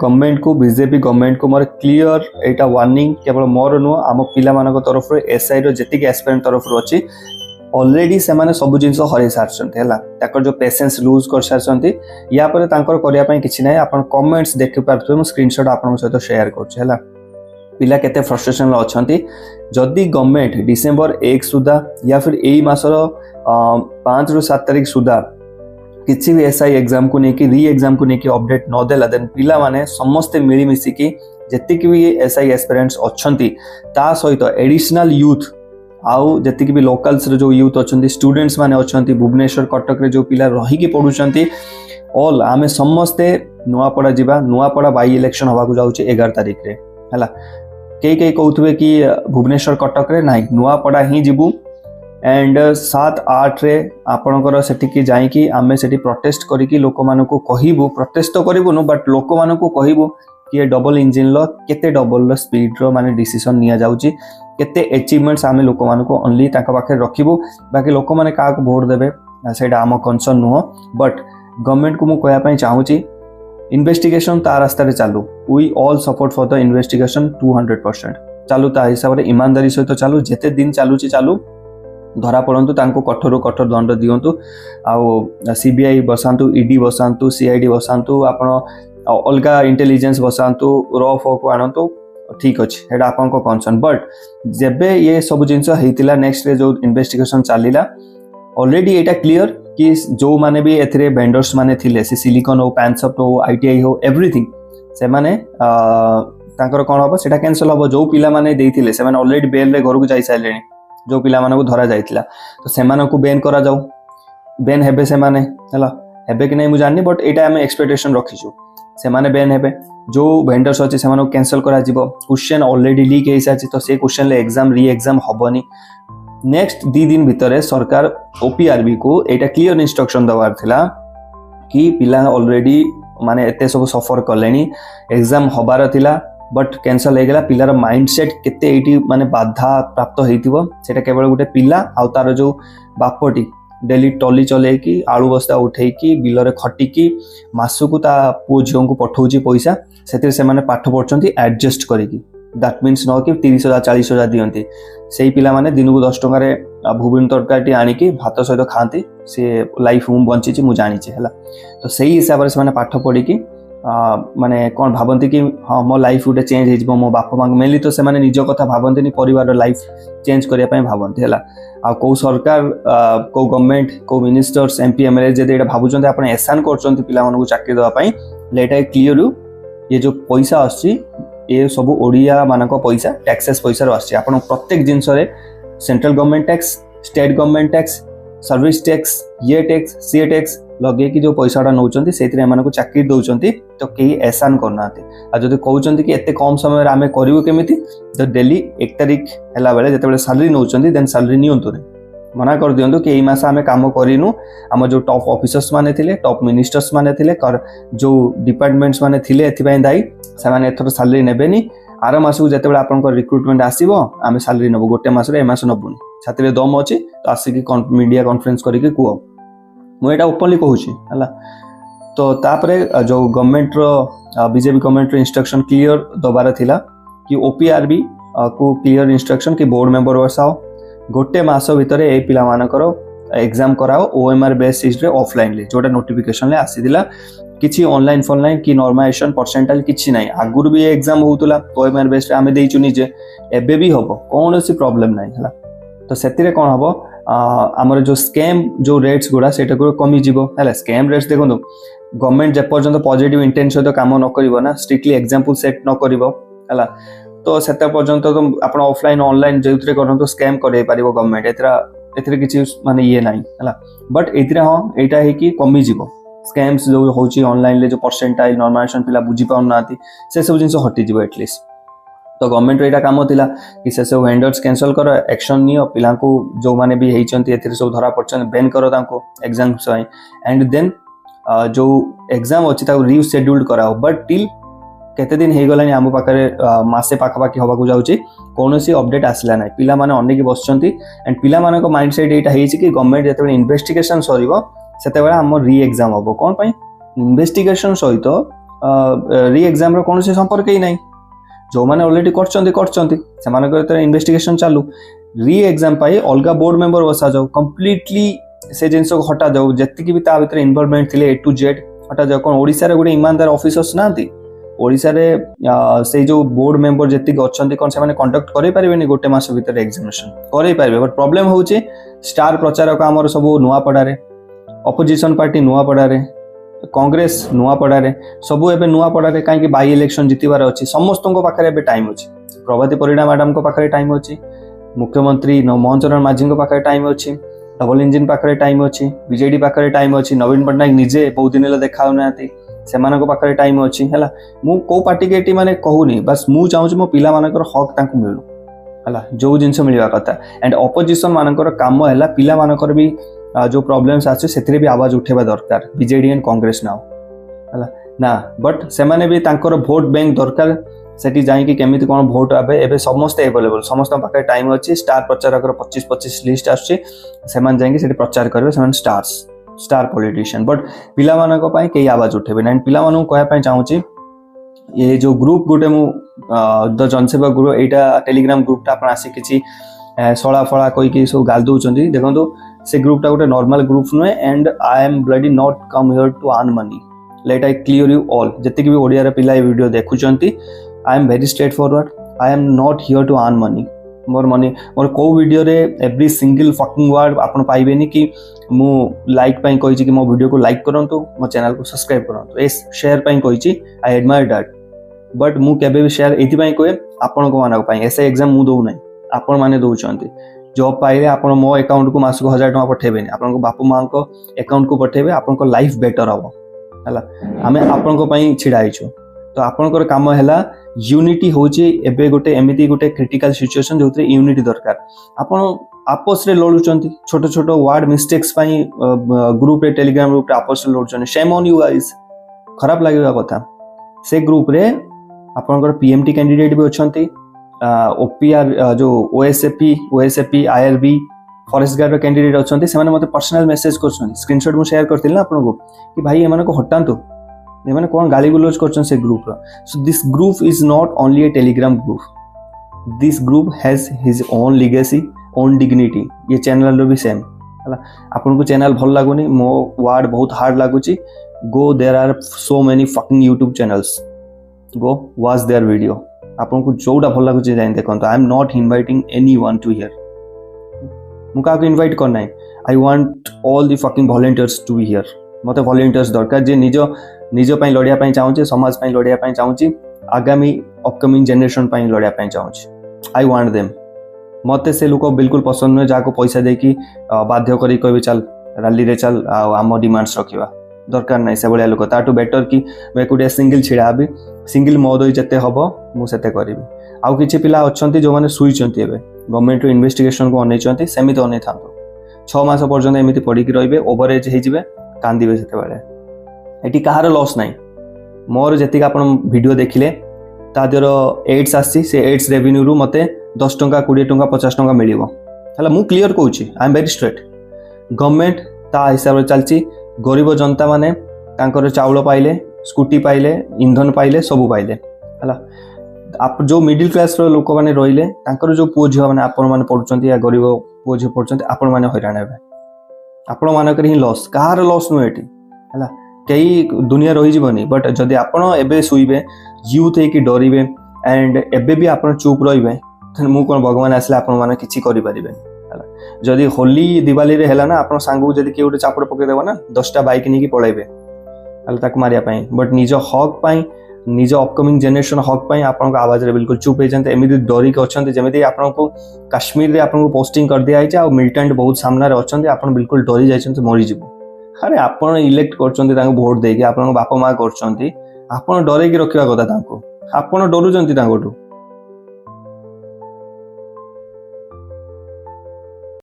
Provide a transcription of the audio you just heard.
government को BJP government को more clear एटा warning केवल मोर नुह आम पिला मानक तरफ एसआई रो जेतिक एस्पिरेंट तरफ अछि ऑलरेडी से माने सब जिंस हरै सारछन्ते हला ताकर जो पेशेंस लूज कर सारछन्ते या पर तांकर करिया पय किछि नै आपण कमेंट्स देखि पारथु हम स्क्रीनशॉट आपण सहित शेयर करछ हला पिला केते फ्रस्ट्रेशन ला अछन्ती जदि गवर्नमेंट डिसेंबर 1 सुधा या फिर एई मासर 5 रु 7 तारिख सुधा किसी भी एसआई एग्जाम को लेकिन री एग्जाम को लेकिन अपडेट न देला देन पिला माने समस्त मिली मिसी की जतिक भी एसआई एस्पिरेंट्स अछन्ती ता सहित एडिशनल यूथ आउ जतिक भी लोकल्स रे जो यूथ अछन्ती स्टूडेंट्स माने अछन्ती भुवनेश्वर कटक रे जो पिला रही की पढुछन्ती ऑल आमे समस्ते नुआपड़ा जिबा नुआपड़ा बाई इलेक्शन होबा को जाउचे 11 तारिख रे हला कई कहउथबे कि भुवनेश्वर कटक रे नाही नुआपड़ा ही जिबु एंड 7-8 रे आपणकर सेठी जाइकी आमे सेठी प्रोटेस्ट करिकी लोक मानको कहिबु प्रोटेस्ट तो करिबुनु बट लोक मानको कहिबु कि डबल इंजिन लो केते डबल स्पीड रो माने डिसीजन निया जाउची केते अचीवमेंट्स आमे लोक मानको ओनली ताका पाखे रखिबु बाकी लोक माने का को वोट देबे सेटा आम कंसर्न नुह बट गवर्नमेंट को मु कहया पई चाहूची इन्वेस्टिगेशन ता रास्ता रे चालू we all support for the investigation 200% चालू ता हिसाब रे ईमानदारी सहित चालू जेते दिन चालूची चालू धरा पड़तु तांको कठोर कठोर दंड दियंतु आ सीबीआई बसांतु ईडी बसांतु सीआईडी बसांतु आपण अलगा इंटेलिजेंस बसांतु रफ को आनंतु ठीक अच्छे एटा आपन को कंसर्न बट जेबे ये सब जिंस हेतिला नेक्स्ट रे जो इन्वेस्टिगेशन चलीला ऑलरेडी एटा क्लियर कि जो माने भी एथरे वेंडर्स माने थिले से सिलिकॉन हो पैनसॉफ्ट हो आईटीआई हो एवरीथिंग से माने तांकर कोन होबो सेटा कैंसिल होबो जो पिला माने देथिले से माने ऑलरेडी बेल रे घर को जाई साइलेनी जो पिला माने को धरा जाइतिला तो से माने को बैन करा जाऊ बैन हेबे से माने हला हेबे कि नै मु जाननी बट एटा हम एक्सपेक्टेशन रखिछु से माने बैन हेबे जो वेंडर्स अछि से माने को कैंसिल करा जिवो क्वेश्चन ऑलरेडी लीक हे साछि तो से क्वेश्चन ले एग्जाम री एग्जाम हबनी नेक्स्ट 2 दिन भितरे सरकार ओपीआरबी को एटा क्लियर इंस्ट्रक्शन दवार थिला कि पिला ऑलरेडी माने एते सब सफर करलेनी एग्जाम हबार थिला बट कैंसल हो गला पिलार माइंडसेट केते एटी माने बाधा प्राप्त हेतिबो सेटा केवल गुटे पिला आ तार जो बापटी डेली टॉली चले कि आलू बस्ता उठे कि बिलरे खटी कि मासु ता पो झियों को पठौची पैसा सेतिर से माने पाठ पढछंती एडजस्ट करिकी दैट मीन्स न कि 30,000 40,000 दियंती सेही पिला माने दिन को 10 टका रे भुबिन तरकारी आनी कि भात सहित खाती से लाइफ मु बंची मु जानी हला तो सही हिसाब से माने पाठ पढ़ी कि माने कौन भावती कि हाँ मो लाइफ गोटे चेंज हो मो बापा माँ मेनली तो से निज कथा भावती परिवार लाइफ चेंज करने भावती है आ कौ सरकार कौ गवर्नमेंट कौ मिनिस्टर्स एमपी एमएलए जब भावुं आप एहसान कर पिला चाकरी देवाई लेटा क्लीयर ये जो पैसा आसी ये सब ओडिया मानक पैसा टैक्सेस पैसा आसी प्रत्येक जिनस central government tax state government tax service tax ये टैक्स सी टैक्स लगे कि जो पैसाटा नौचंती सेतिरे एमानकु चाकरी दउचंती तो केही एहसान करनाते आ जदि कहउचंती कि एते कम समय रे आमे करिवो केमिति तो डेली 1 तारिख हैला बेले जेतेबेले सैलरी नौचंती देन सैलरी नियंतु रे मना कर दियंतु कि एई मास आमे काम करिनु हम जो टॉप ऑफिसर्स माने थिले टॉप मिनिस्टर्स माने थिले जो डिपार्टमेंट्स माने थिले एथि पय दाई से माने एथर सैलरी नेबेनी आर मास को जेतेबेले आपनकर रिक्रुटमेंट आसीबो आमे सैलरी नबो गोटे मास रे ए मास नबुनी छातिरे दम अछि तो आसी कि मीडिया कॉन्फ्रेंस करिके कुओ मुझे ओपनली कहूँ है तो तापरे जो गवर्नमेंट रो बीजेपी गवर्नमेंट रो इंस्ट्रक्शन क्लियर दबार थिला कि ओपीआरबी को क्लियर इंस्ट्रक्शन कि बोर्ड मेंबर बसाओ गोटे मास भितर ए पिला मानकर एग्जाम कराओ ओएमआर बेसिस रे ऑफलाइन ले जोटा नोटिफिकेशन ले आसीदिला किछि ऑनलाइन फॉनलाइन कि नॉर्मलाइजेशन परसेंटाइल किछि नाही आगुर भी एग्जाम होतुला ओएमआर बेस रे आमे देइचु निजे एबे भी होबो कोनोसी प्रॉब्लम नाही हला तो सेतिरे कोन होबो आमर जो स्कैम जो रेट्स गुड़ा से कमी जीवो है स्कैम रेट्स देखो गवर्नमेंट जे पर्यंत पॉजिटिव इंटेंट सहित काम न करिवो ना स्ट्रिक्टली एग्जांपल सेट न करिवो हला तो सेते पर्यंत तो आपण ऑफलाइन ऑनलाइन जेउतरे करन तो स्कैम करे पारिवो गवर्नमेंट एथरे किछि माने ये नाही हला बट एथरे हां एटा हे कि कमी जीवो स्कैम्स जो होची ऑनलाइन ले जो परसेंटाइल नॉर्मलाइजेशन पिला बुझी पाउन नाती से सब जिंस हटि जीवो एटलीस्ट तो गवर्नमेंट एटा काम थिला कि से सब वेंडर्स कैंसिल करो एक्शन नियो पिला को जो माने भी हेइचंती एथिरे सब धरा पड़छन बैन करो तांको एग्जाम सय एंड देन जो एग्जाम अछि ता रीशेड्यूल्ड कराओ बट टिल केते दिन हे गलानी हम पाखरे मासे पाखा पाखी होबा को जाउची कोनोसी अपडेट आसला नै पिला माने अनेक बसचंती एंड पिला माने को माइंडसेट एटा हेइची कि गवर्नमेंट जेते इन्वेस्टिगेशन सरीबो सेते बेला हम री एग्जाम होबो कोन पई इन्वेस्टिगेशन सहित ରି एग्जाम कौन से संपर्क ही नहीं जो मैंने ऑलरेडी कर इन्वेस्टिगेशन चालू री एग्जाम पाई अलग बोर्ड मेंबर बसा जाऊ कम्प्लीटली से जिन को हटा जाऊ जी भी भर इनवॉल्वमेंट थे A to Z हटा जाऊ कौन ओडिशा रे गोटे ईमानदार ऑफिसर्स नांती ओडिशा रे से जो बोर्ड मेंबर जी अच्छा कौन से कंडक्ट करें गोटे मास भर एग्जामिनेशन करें बट प्रॉब्लम हूँ स्टार प्रचारक आमर सब नुआपड़े अपोजिशन पार्टी नुआपड़े कांग्रेस नुआपड़े सबू एवं नुआपड़े कहीं बाई इलेक्शन जितबार अच्छी समस्त पाखे टाइम अच्छी प्रभाती परिड़ा मैडम पाखे टाइम अच्छी मुख्यमंत्री मोहन चरण माझी पाखे टाइम अच्छी डबल इंजिन पाखे टाइम अच्छी बीजेडी पाखे टाइम अच्छी नवीन पट्टनायक निजे बहुत दिन देखा से पाखे टाइम अच्छी है मु को पार्टी के माने कहूनी बस मु चाहूँ मो पिला मानकर हक तांको मिलू है जो जिनस मिलवा कथा एंड अपोजिशन मानकर काम है पिला मानकर भी जो प्रॉब्लम्स आछे सेथिरे भी आवाज उठेबा दरकार बीजेडी एंड कांग्रेस नाउ है ना बट से माने भी तांकर वोट बैंक दरकार सेठी जाई केमिति कोन वोट आबे एबे समस्त अवेलेबल समस्त पाखे टाइम अच्छी स्टार प्रचारक 25-25 लिस्ट आछे सेमान जाई सेठी प्रचार करबे सेमान स्टार पॉलिटिशियन बट पिला मानक पई के आवाज उठेबे एंड पिला मानक कहया पई चाहूची ये जो ग्रुप गोटे मु द जनसेवा ग्रुप एटा टेलीग्राम ग्रुपटा आपण आसी किछि सळा फळा कोई कि सब गाल दउचंदी देखंतु से ग्रुपटा गोटे नॉर्मल ग्रुप नुहे and I am bloody not come here to earn money let I clear you all जति कि भी ओडिया रे पिला वीडियो देखुचंती I am very straightforward I am not here to earn money मोर को वीडियो रे एवरी सिंगल फकिंग वर्ड आपण पाइबेनी कि मु लाइक पई कहिछि कि मो वीडियो को लाइक करंतु मो चैनल को सब्सक्राइब करंतु ए शेयर पई कहिछि आई एडमायर दैट बट मु केबे भी शेयर एथि पई कहे आपण को मानक पई ऐसे एग्जाम मु दउ नै आपण माने दउचंती जॉब पाइले आपण मो अकाउंट को मास को 1000 टका पठेबेनी आपण को बापू मां को अकाउंट को पठेबे आपण को लाइफ बेटर हबो हला हमें आपण को पई छिडाइछु तो आपनकर काम हैला यूनिटी होची एबे गोटे एमिति गोटे क्रिटिकल सिचुएशन जोथरे यूनिटी दरकार आपण आपस रे लडुचंती छोटो छोटो वर्ड मिस्टेक्स पई ग्रुप रे टेलीग्राम ग्रुप रे आपस रे लडुचंती शेम ऑन यू गाइस खराब लागेगा कथा से ग्रुप रे आपनकर पीएमटी कैंडिडेट भी अछंती ओपीआर जो OSAP IRB forest guard candidate अछंती से माने मते पर्सनल मैसेज करछंती स्क्रीनशॉट मु शेयर करथिल ना आपन को कि भाई एमान को हटांतु मैंने कौन गाली गुलोज कर से group so this group is not only a Telegram group this group has his own legacy own dignity ये चैनल भी सेम है आपन को चैनल भल लागुनी मो वर्ड बहुत हार्ड लागुची go there are so many fucking YouTube channels go watch their video आपन को जोटा भल लागुची जाइन देखंत I am not inviting anyone to here मु का इनवाइट करना I want all the fucking volunteers to be here मते वॉलंटियर्स दरकार जे निज पई लड़िया पई चाहूची समाज पई लड़िया पई चाहूची आगामी अपकमिंग जनरेशन पई लड़िया पई चाहूची आई वांट देम मते से लोक बिल्कुल पसंद न जाको पैसा देकी बाध्य करी कहबे चल रैली रे चल आम डिमांड्स रखिबा दरकार नै से बलिया लोक ताटू बेटर कि मैं कुडिया सिंगल छिड़ा भी सिंगल महोदय जते हबो मु सेते करिवि आउ किछि पिला अछंती जो माने सुइचंती एबे गवर्नमेंट रो इन्वेस्टिगेशन को अनेचंती सेमित अने थांतो 6 मास पर्यंत एमिति पड़ी कि रहिबे ओवरेज हे जिवे कांदिबे सेते बेले एटी कहार लॉस नाही मोर जेतिक आपण वीडियो देखिले तादर एड्स आसी से एड्स रेवेन्यू रु मते 10 टंका 20 टंका 50 टंका मिलिबो हला मु क्लियर कहूची I am very straight government ता हिसाब रे चलची गरीब जनता माने तांकर चाउल पाइले स्कूटी पाइले इंधन पाइले सब पाइले हला आप जो मिडिल क्लास रो लोक माने रहिले तांकर जो पुओ झियो माने आपण माने पडुचंती या गरीब पुओ झियो पडुचंती आपण माने हैरान हेबे आपण मानकर ही लॉस कहार लॉस नु एटी हला कई दुनिया रही जीवनी बट जदि आपण एबे सुइबे यूथ है कि डरिबे एंड एबे भी आपण चुप रहिबे मु कोन भगवान आसले आपण माने किछि करि परिबे जदि होली दिवाली रे हैला ना आपण सांगू जदि के उटे चापड़ पके देबो ना 10टा बाइक नी कि पळाइबे हला ताक मारिया पई बट निज हक पई निज अपकमिंग जनरेशन हक पई आपण को आवाज रे बिल्कुल चुप हे जंते एमिति डरी के अछंते जेमिति आपण को कश्मीर रे आपण को पोस्टिंग कर दिया आइछ आ मिलिटेंट बहुत सामने रे अछंते आपण बिल्कुल डरी जाइछंते मरि जिवो अरे आपण इलेक्ट करछंती तांको वोट देकी आपण बापा मां करछंती आपण डरे की रखिबा कथा तांको आपण डरुचंती तांकोटू